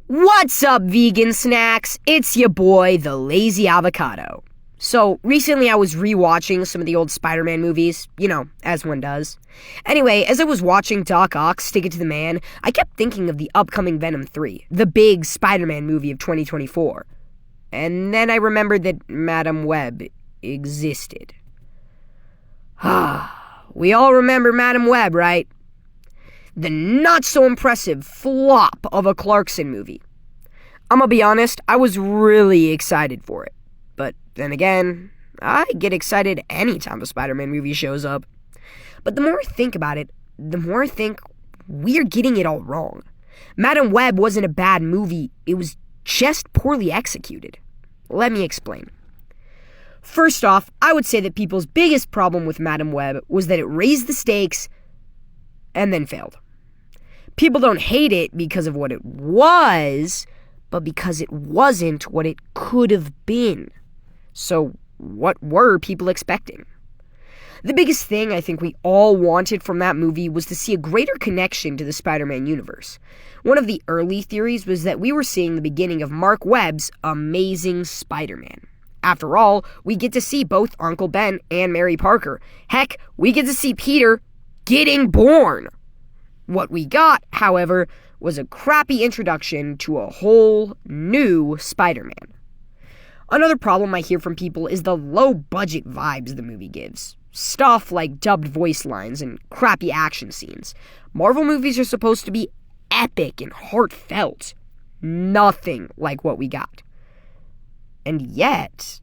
What's up, vegan snacks? It's your boy, the Lazy Avocado. So, recently I was rewatching some of the old Spider-Man movies, as one does. Anyway, as I was watching Doc Ock stick it to the man, I kept thinking of the upcoming Venom 3, the big Spider-Man movie of 2024. And then I remembered that Madam Web existed. We all remember Madam Web, right? The not-so-impressive flop of a Clarkson movie. I'm gonna be honest, I was really excited for it. But then again, I get excited anytime a Spider-Man movie shows up. But the more I think about it, the more I think we're getting it all wrong. Madam Web wasn't a bad movie, it was just poorly executed. Let me explain. First off, I would say that people's biggest problem with Madam Web was that it raised the stakes and then failed. People don't hate it because of what it was, but because it wasn't what it could have been. So, what were people expecting? The biggest thing I think we all wanted from that movie was to see a greater connection to the Spider-Man universe. One of the early theories was that we were seeing the beginning of Mark Webb's Amazing Spider-Man. After all, we get to see both Uncle Ben and Mary Parker. Heck, we get to see Peter getting born. What we got, however, was a crappy introduction to a whole new Spider-Man. Another problem I hear from people is the low-budget vibes the movie gives. Stuff like dubbed voice lines and crappy action scenes. Marvel movies are supposed to be epic and heartfelt. Nothing like what we got. And yet,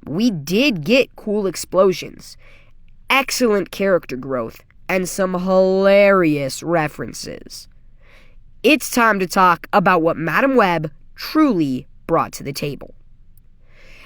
we did get cool explosions, excellent character growth, and some hilarious references. It's time to talk about what Madam Web truly brought to the table.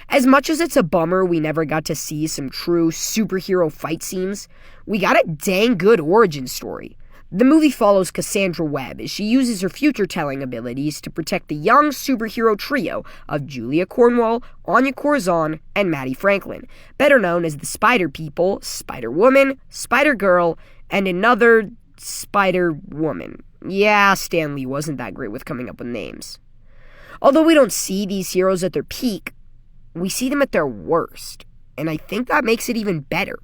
As much as it's a bummer we never got to see some true superhero fight scenes, we got a dang good origin story. The movie follows Cassandra Webb as she uses her future-telling abilities to protect the young superhero trio of Julia Cornwall, Anya Corzon, and Maddie Franklin, better known as the Spider People, Spider-Woman, Spider-Girl, and another Spider-Woman. Yeah, Stan Lee wasn't that great with coming up with names. Although we don't see these heroes at their peak, we see them at their worst, and I think that makes it even better.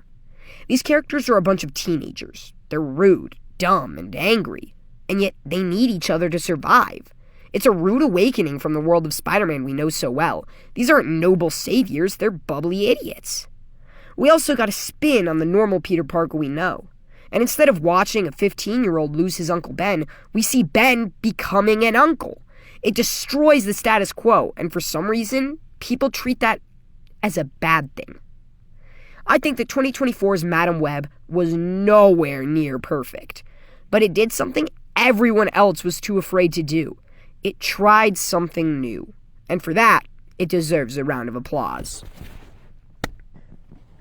These characters are a bunch of teenagers. They're rude, dumb, and angry, and yet they need each other to survive. It's a rude awakening from the world of Spider-Man we know so well. These aren't noble saviors, they're bubbly idiots. We also got a spin on the normal Peter Parker we know. And instead of watching a 15-year-old lose his Uncle Ben, we see Ben becoming an uncle. It destroys the status quo, and for some reason, people treat that as a bad thing. I think that 2024's Madam Web was nowhere near perfect, but it did something everyone else was too afraid to do. It tried something new, and for that, it deserves a round of applause.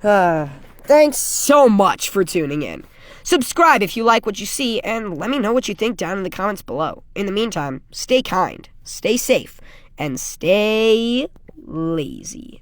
Thanks so much for tuning in. Subscribe if you like what you see, and let me know what you think down in the comments below. In the meantime, stay kind, stay safe, and stay lazy.